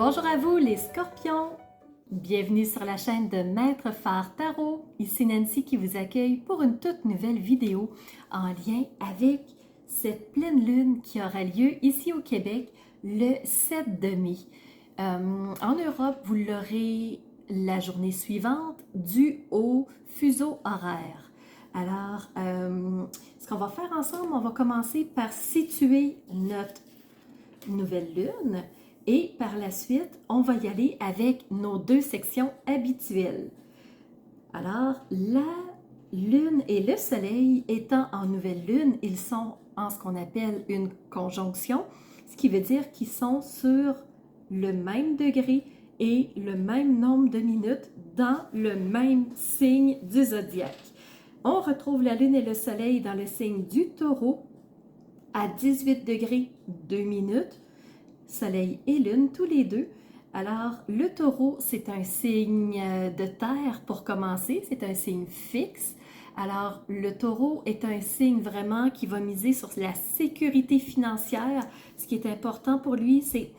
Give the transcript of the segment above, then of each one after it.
Bonjour à vous les scorpions! Bienvenue sur la chaîne de Maître Phare Tarot. Ici Nancy qui vous accueille pour une toute nouvelle vidéo en lien avec cette pleine lune qui aura lieu ici au Québec le 7 de mai. En Europe, vous l'aurez la journée suivante due au fuseau horaire. Alors, ce qu'on va faire ensemble, on va commencer par situer notre nouvelle lune. Et par la suite, on va y aller avec nos deux sections habituelles. Alors, la lune et le soleil étant en nouvelle lune, ils sont en ce qu'on appelle une conjonction, ce qui veut dire qu'ils sont sur le même degré et le même nombre de minutes dans le même signe du zodiaque. On retrouve la lune et le soleil dans le signe du taureau à 18 degrés 2 minutes. Soleil et lune, tous les deux. Alors, le taureau, c'est un signe de terre pour commencer, c'est un signe fixe. Alors, le taureau est un signe vraiment qui va miser sur la sécurité financière. Ce qui est important pour lui, c'est,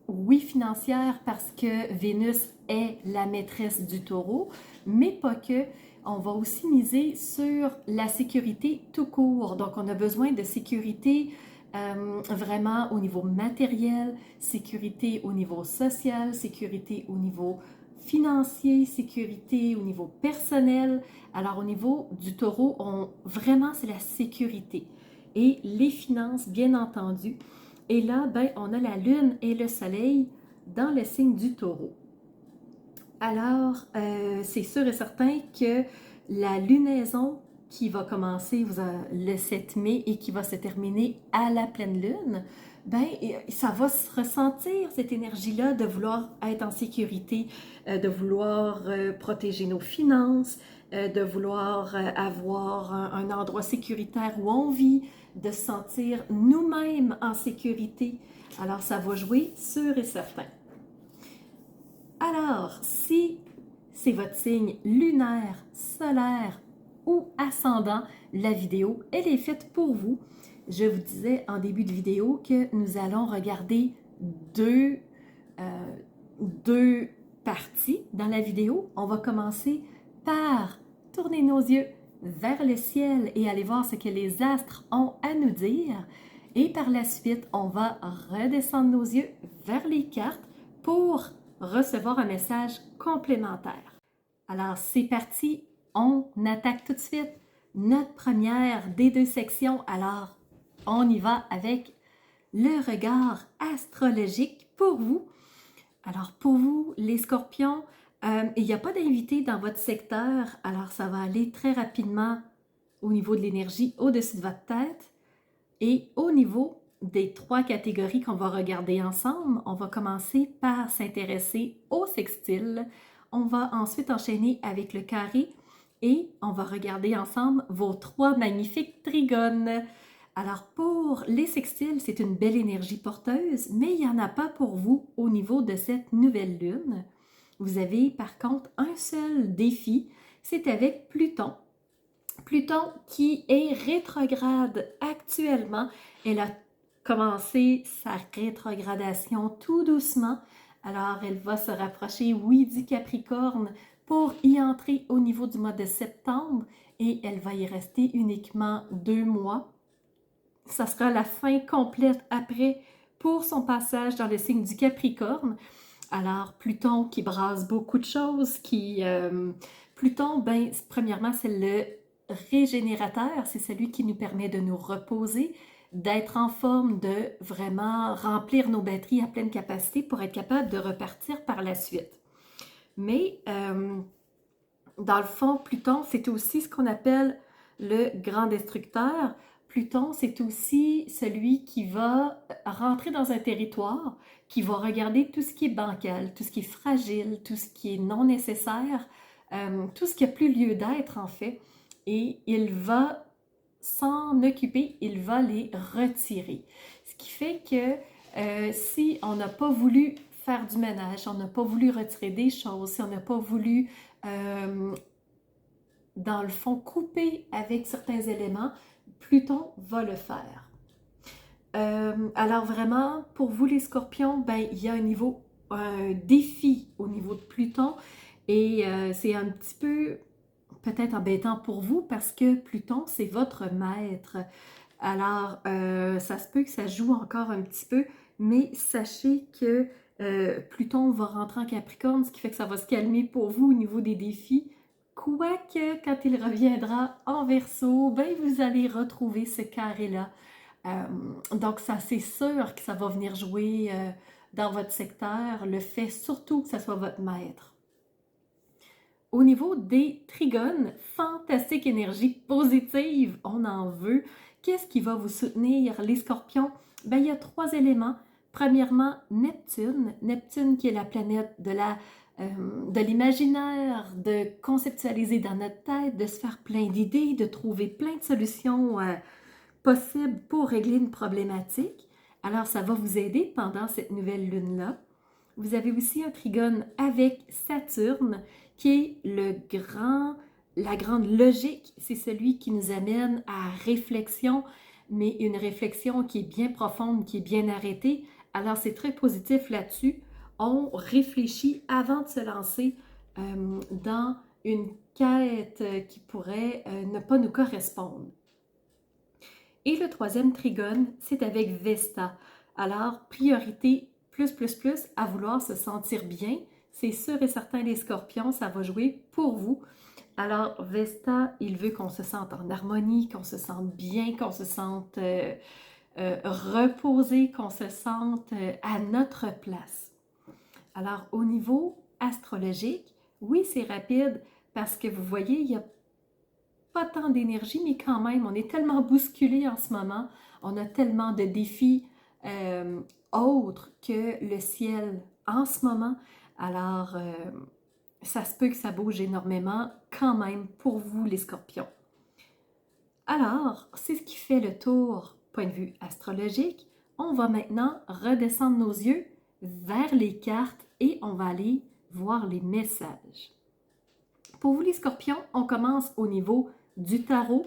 oui, financière parce que Vénus est la maîtresse du taureau, mais pas que. On va aussi miser sur la sécurité tout court. Donc, on a besoin de sécurité vraiment au niveau matériel, sécurité au niveau social, sécurité au niveau financier, sécurité au niveau personnel. Alors au niveau du taureau, vraiment c'est la sécurité et les finances bien entendu. Et là, ben, on a la lune et le soleil dans le signe du taureau. Alors, c'est sûr et certain que la lunaison qui va commencer le 7 mai et qui va se terminer à la pleine lune, ben, ça va se ressentir, cette énergie-là, de vouloir être en sécurité, de vouloir protéger nos finances, de vouloir avoir un endroit sécuritaire où on vit, de se sentir nous-mêmes en sécurité. Alors, ça va jouer sûr et certain. Alors, si c'est votre signe lunaire, solaire ou ascendant, la vidéo, elle est faite pour vous. Je vous disais en début de vidéo que nous allons regarder deux parties dans la vidéo. On va commencer par tourner nos yeux vers le ciel et aller voir ce que les astres ont à nous dire. Et par la suite, on va redescendre nos yeux vers les cartes pour recevoir un message complémentaire. Alors, c'est parti, on attaque tout de suite notre première des deux sections. Alors, on y va avec le regard astrologique pour vous. Alors, pour vous, les scorpions, il n'y a pas d'invité dans votre secteur, alors ça va aller très rapidement au niveau de l'énergie au-dessus de votre tête et au niveau des trois catégories qu'on va regarder ensemble. On va commencer par s'intéresser au sextile. On va ensuite enchaîner avec le carré et on va regarder ensemble vos trois magnifiques trigones. Alors pour les sextiles, c'est une belle énergie porteuse, mais il n'y en a pas pour vous au niveau de cette nouvelle lune. Vous avez par contre un seul défi, c'est avec Pluton. Pluton qui est rétrograde actuellement. Elle a commencé sa rétrogradation tout doucement. Alors, elle va se rapprocher, oui, du Capricorne pour y entrer au niveau du mois de septembre et elle va y rester uniquement 2 mois. Ça sera la fin complète après pour son passage dans le signe du Capricorne. Alors, Pluton qui brasse beaucoup de choses, Pluton, ben, premièrement, c'est le régénérateur, c'est celui qui nous permet de nous reposer, d'être en forme, de vraiment remplir nos batteries à pleine capacité pour être capable de repartir par la suite. Mais dans le fond, Pluton, c'est aussi ce qu'on appelle le grand destructeur. Pluton, c'est aussi celui qui va rentrer dans un territoire, qui va regarder tout ce qui est bancal, tout ce qui est fragile, tout ce qui est non nécessaire, tout ce qui n'a plus lieu d'être en fait. Et il va s'en occuper, il va les retirer. Ce qui fait que si on n'a pas voulu faire du ménage, on n'a pas voulu retirer des choses, si on n'a pas voulu, dans le fond, couper avec certains éléments, Pluton va le faire. Alors vraiment, pour vous les scorpions, ben, il y a un niveau un défi au niveau de Pluton et c'est un petit peu peut-être embêtant pour vous parce que Pluton, c'est votre maître. Alors, ça se peut que ça joue encore un petit peu, mais sachez que Pluton va rentrer en Capricorne, ce qui fait que ça va se calmer pour vous au niveau des défis. Quoique, quand il reviendra en Verseau, ben vous allez retrouver ce carré-là. Donc, ça, c'est sûr que ça va venir jouer dans votre secteur, le fait surtout que ça soit votre maître. Au niveau des trigones, fantastique énergie positive, on en veut. Qu'est-ce qui va vous soutenir, les scorpions? Ben, il y a 3 éléments. Premièrement, Neptune. Neptune qui est la planète de l'imaginaire, de conceptualiser dans notre tête, de se faire plein d'idées, de trouver plein de solutions possibles pour régler une problématique. Alors, ça va vous aider pendant cette nouvelle lune-là. Vous avez aussi un trigone avec Saturne, qui est la grande logique. C'est celui qui nous amène à réflexion, mais une réflexion qui est bien profonde, qui est bien arrêtée. Alors, c'est très positif là-dessus. On réfléchit avant de se lancer dans une quête qui pourrait ne pas nous correspondre. Et le 3e trigone, c'est avec Vesta. Alors, priorité plus à vouloir se sentir bien. C'est sûr et certain, les scorpions, ça va jouer pour vous. Alors, Vesta, il veut qu'on se sente en harmonie, qu'on se sente bien, qu'on se sente reposé, qu'on se sente à notre place. Alors, au niveau astrologique, oui, c'est rapide parce que vous voyez, il y a pas tant d'énergie, mais quand même, on est tellement bousculé en ce moment, on a tellement de défis autres que le ciel en ce moment. Alors, ça se peut que ça bouge énormément quand même pour vous, les scorpions. Alors, c'est ce qui fait le tour, point de vue astrologique. On va maintenant redescendre nos yeux vers les cartes et on va aller voir les messages. Pour vous, les scorpions, on commence au niveau du tarot.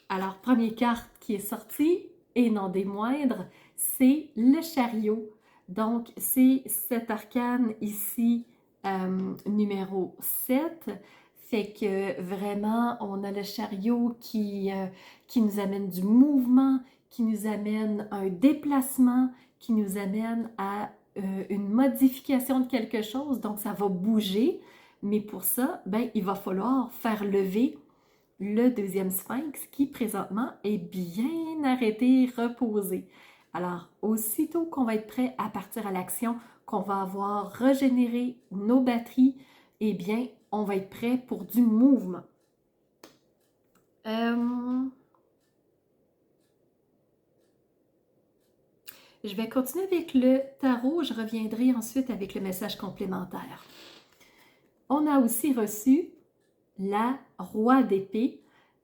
Alors, première carte qui est sortie, et non des moindres, c'est le chariot. Donc, c'est cet arcane ici, numéro 7. Fait que vraiment, on a le chariot qui nous amène du mouvement, qui nous amène un déplacement, qui nous amène à une modification de quelque chose. Donc, ça va bouger. Mais pour ça, ben, il va falloir faire lever le 2e sphinx qui présentement est bien arrêté, reposé. Alors, aussitôt qu'on va être prêt à partir à l'action, qu'on va avoir régénéré nos batteries, eh bien, on va être prêt pour du mouvement. Je vais continuer avec le tarot. Je reviendrai ensuite avec le message complémentaire. On a aussi reçu la roi d'épée.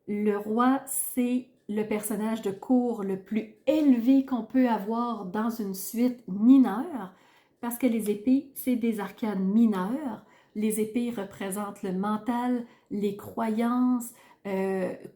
Le roi, c'est le personnage de cour le plus élevé qu'on peut avoir dans une suite mineure, parce que les épées, c'est des arcanes mineurs. Les épées représentent le mental, les croyances,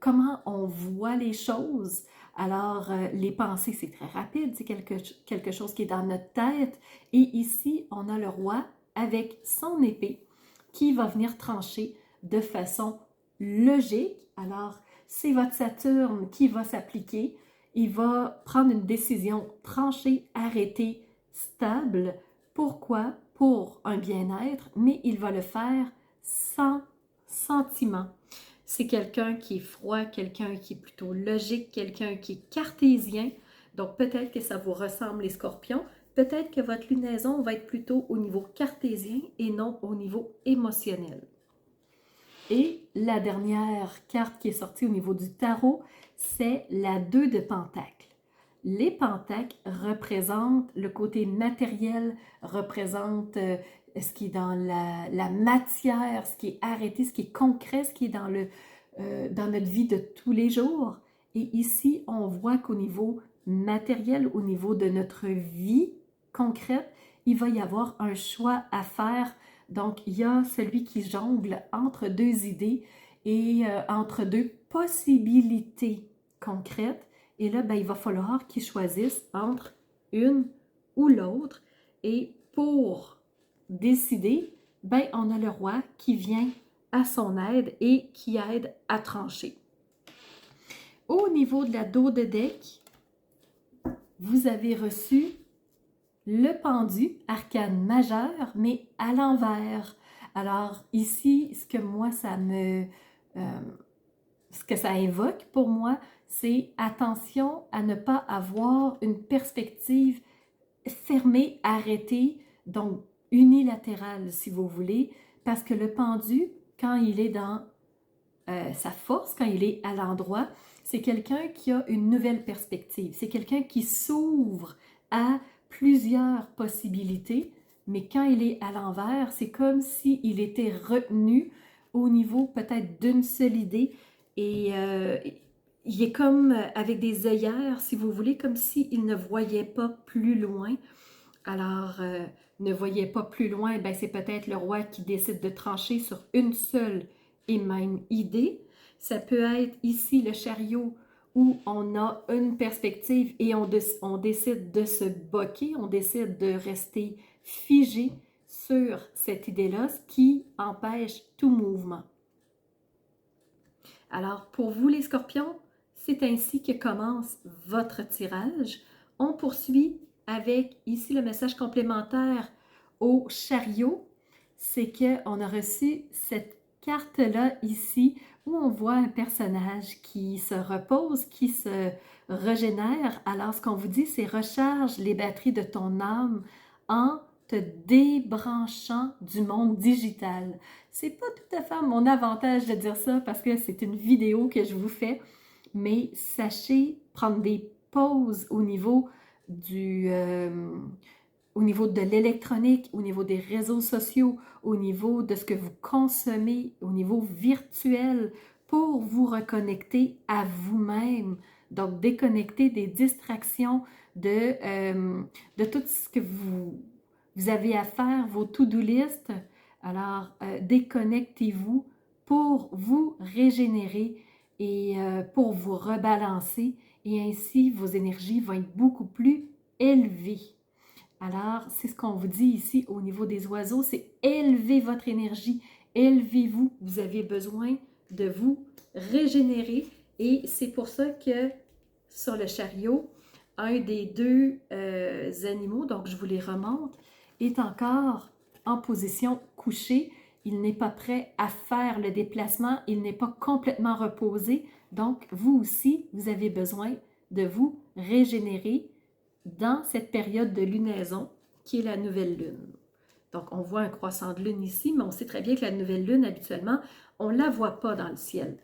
comment on voit les choses. Alors, les pensées, c'est très rapide, c'est quelque chose qui est dans notre tête. Et ici, on a le roi avec son épée qui va venir trancher de façon logique. Alors, c'est votre Saturne qui va s'appliquer. Il va prendre une décision tranchée, arrêtée, stable. Pourquoi? Pour un bien-être, mais il va le faire sans sentiment. C'est quelqu'un qui est froid, quelqu'un qui est plutôt logique, quelqu'un qui est cartésien. Donc, peut-être que ça vous ressemble, les scorpions. Peut-être que votre lunaison va être plutôt au niveau cartésien et non au niveau émotionnel. Et la dernière carte qui est sortie au niveau du tarot, c'est la 2 de Pentacles. Les pentacles représentent le côté matériel, représentent ce qui est dans la matière, ce qui est arrêté, ce qui est concret, ce qui est dans notre vie de tous les jours. Et ici, on voit qu'au niveau matériel, au niveau de notre vie concrète, il va y avoir un choix à faire. Donc, il y a celui qui jongle entre 2 idées et entre 2 possibilités concrètes. Et là, ben, il va falloir qu'ils choisissent entre une ou l'autre. Et pour décider, ben on a le roi qui vient à son aide et qui aide à trancher. Au niveau de la dos de deck, vous avez reçu le pendu, arcane majeur, mais à l'envers. Alors ici, ce que moi, ce que ça évoque pour moi, c'est attention à ne pas avoir une perspective fermée, arrêtée, donc unilatérale si vous voulez, parce que le pendu, quand il est dans sa force, quand il est à l'endroit, c'est quelqu'un qui a une nouvelle perspective, c'est quelqu'un qui s'ouvre à plusieurs possibilités, mais quand il est à l'envers, c'est comme s'il était retenu au niveau peut-être d'une seule idée et il est comme avec des œillères, si vous voulez, comme s'il ne voyait pas plus loin. Alors, ne voyait pas plus loin, ben c'est peut-être le roi qui décide de trancher sur une seule et même idée. Ça peut être ici le chariot où on a une perspective et on décide de se bloquer, on décide de rester figé sur cette idée-là, ce qui empêche tout mouvement. Alors, pour vous les scorpions, c'est ainsi que commence votre tirage. On poursuit avec ici le message complémentaire au chariot. C'est qu'on a reçu cette carte-là ici où on voit un personnage qui se repose, qui se régénère. Alors, ce qu'on vous dit, c'est recharge les batteries de ton âme en te débranchant du monde digital. C'est pas tout à fait mon avantage de dire ça parce que c'est une vidéo que je vous fais, mais sachez prendre des pauses au niveau au niveau de l'électronique, au niveau des réseaux sociaux, au niveau de ce que vous consommez, au niveau virtuel, pour vous reconnecter à vous-même. Donc, déconnecter des distractions, de tout ce que vous avez à faire, vos to-do list. Alors, déconnectez-vous pour vous régénérer et pour vous rebalancer. Et ainsi, vos énergies vont être beaucoup plus élevées. Alors, c'est ce qu'on vous dit ici au niveau des oiseaux, c'est élever votre énergie, élevez-vous. Vous avez besoin de vous régénérer et c'est pour ça que sur le chariot, un des deux animaux, donc je vous les remonte, est encore en position couchée. Il n'est pas prêt à faire le déplacement, il n'est pas complètement reposé. Donc, vous aussi, vous avez besoin de vous régénérer dans cette période de lunaison qui est la nouvelle lune. Donc, on voit un croissant de lune ici, mais on sait très bien que la nouvelle lune, habituellement, on ne la voit pas dans le ciel.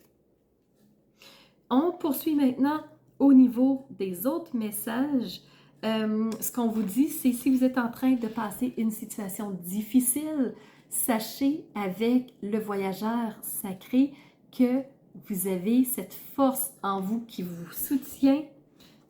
On poursuit maintenant au niveau des autres messages. Ce qu'on vous dit, c'est si vous êtes en train de passer une situation difficile, sachez avec le voyageur sacré que vous avez cette force en vous qui vous soutient,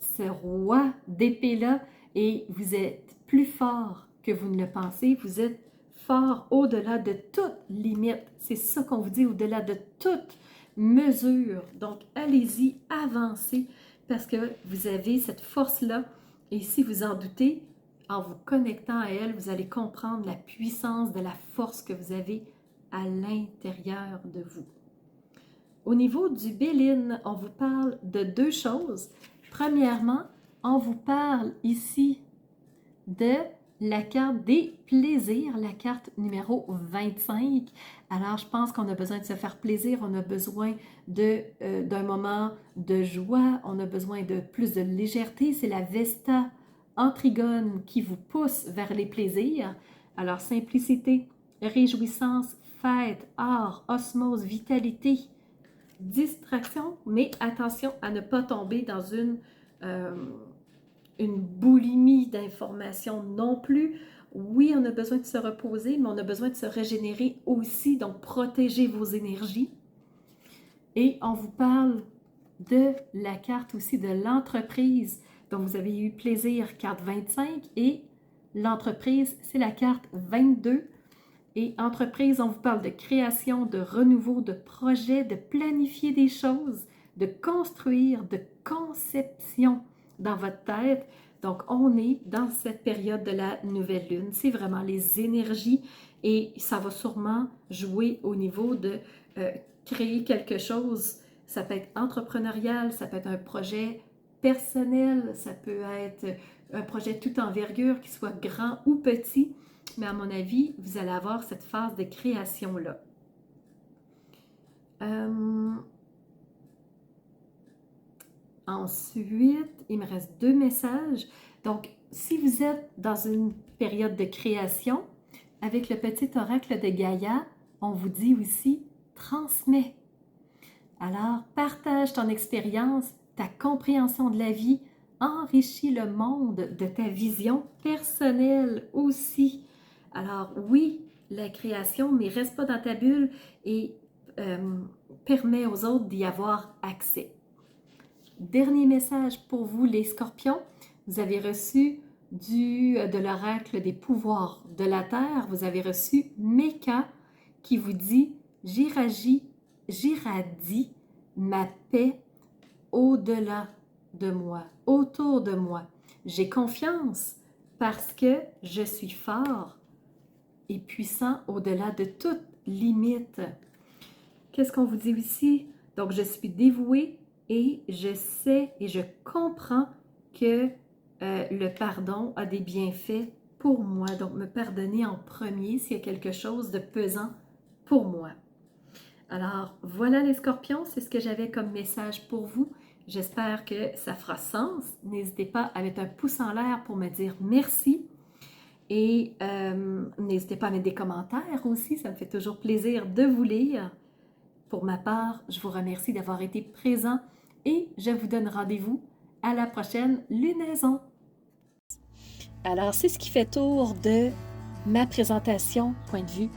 ce roi d'épée-là, et vous êtes plus fort que vous ne le pensez, vous êtes fort au-delà de toute limite. C'est ça qu'on vous dit, au-delà de toute mesure. Donc, allez-y, avancez, parce que vous avez cette force-là, et si vous en doutez, en vous connectant à elle, vous allez comprendre la puissance de la force que vous avez à l'intérieur de vous. Au niveau du Béline, on vous parle de deux choses. Premièrement, on vous parle ici de la carte des plaisirs, la carte numéro 25. Alors, je pense qu'on a besoin de se faire plaisir, on a besoin d'un moment de joie, on a besoin de plus de légèreté. C'est la Vesta en trigone qui vous pousse vers les plaisirs. Alors, simplicité, réjouissance, fête, art, osmose, vitalité, distraction, mais attention à ne pas tomber dans une boulimie d'informations non plus. Oui, on a besoin de se reposer, mais on a besoin de se régénérer aussi, donc protégez vos énergies. Et on vous parle de la carte aussi de l'entreprise, dont vous avez eu plaisir, carte 25, et l'entreprise, c'est la carte 22. Et entreprise, on vous parle de création, de renouveau, de projet, de planifier des choses, de construire, de conception dans votre tête. Donc, on est dans cette période de la nouvelle lune. C'est vraiment les énergies et ça va sûrement jouer au niveau de créer quelque chose. Ça peut être entrepreneurial, ça peut être un projet personnel, ça peut être un projet toute envergure, qui soit grand ou petit. Mais à mon avis, vous allez avoir cette phase de création-là. Ensuite, il me reste 2 messages. Donc, si vous êtes dans une période de création, avec le petit oracle de Gaïa, on vous dit aussi « transmets ». Alors, partage ton expérience, ta compréhension de la vie, enrichis le monde de ta vision personnelle aussi. Alors, oui, la création, mais reste pas dans ta bulle et permet aux autres d'y avoir accès. Dernier message pour vous, les scorpions. Vous avez reçu de l'oracle des pouvoirs de la Terre. Vous avez reçu Meka qui vous dit « j'irradie ma paix au-delà de moi, autour de moi. J'ai confiance parce que je suis fort et puissant au-delà de toute limite. » Qu'est-ce qu'on vous dit ici? Donc, je suis dévouée et je sais et je comprends que le pardon a des bienfaits pour moi. Donc, me pardonner en premier s'il y a quelque chose de pesant pour moi. Alors, voilà les scorpions, c'est ce que j'avais comme message pour vous. J'espère que ça fera sens. N'hésitez pas à mettre un pouce en l'air pour me dire merci. Et n'hésitez pas à mettre des commentaires aussi, ça me fait toujours plaisir de vous lire. Pour ma part, je vous remercie d'avoir été présent et je vous donne rendez-vous à la prochaine lunaison. Alors, c'est ce qui fait tour de ma présentation point de vue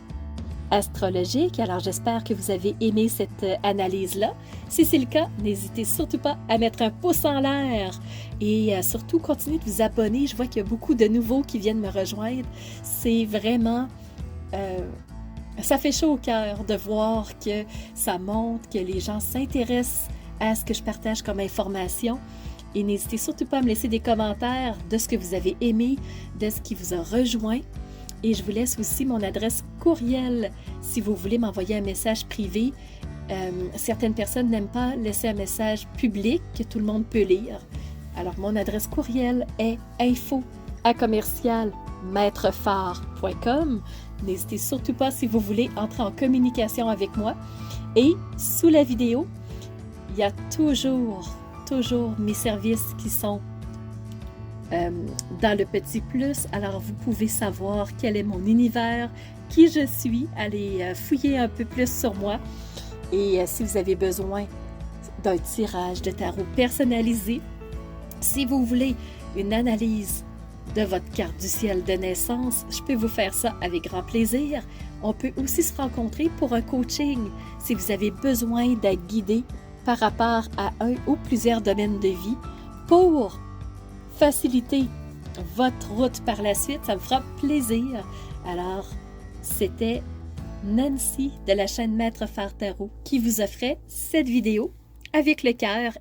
astrologique. Alors, j'espère que vous avez aimé cette analyse-là. Si c'est le cas, n'hésitez surtout pas à mettre un pouce en l'air et surtout continuez de vous abonner. Je vois qu'il y a beaucoup de nouveaux qui viennent me rejoindre. C'est vraiment... ça fait chaud au cœur de voir que ça montre, que les gens s'intéressent à ce que je partage comme information. Et n'hésitez surtout pas à me laisser des commentaires de ce que vous avez aimé, de ce qui vous a rejoint. Et je vous laisse aussi mon adresse courriel si vous voulez m'envoyer un message privé. Certaines personnes n'aiment pas laisser un message public que tout le monde peut lire. Alors, mon adresse courriel est info@maîtrephare.com. N'hésitez surtout pas si vous voulez entrer en communication avec moi. Et sous la vidéo, il y a toujours mes services qui sont dans le petit plus. Alors, vous pouvez savoir quel est mon univers, qui je suis, allez fouiller un peu plus sur moi. Et si vous avez besoin d'un tirage de tarot personnalisé, si vous voulez une analyse de votre carte du ciel de naissance, je peux vous faire ça avec grand plaisir. On peut aussi se rencontrer pour un coaching si vous avez besoin d'être guidé par rapport à un ou plusieurs domaines de vie pour faciliter votre route par la suite. Ça me fera plaisir. Alors, c'était Nancy de la chaîne Maître Phare Tarot qui vous offrait cette vidéo avec le cœur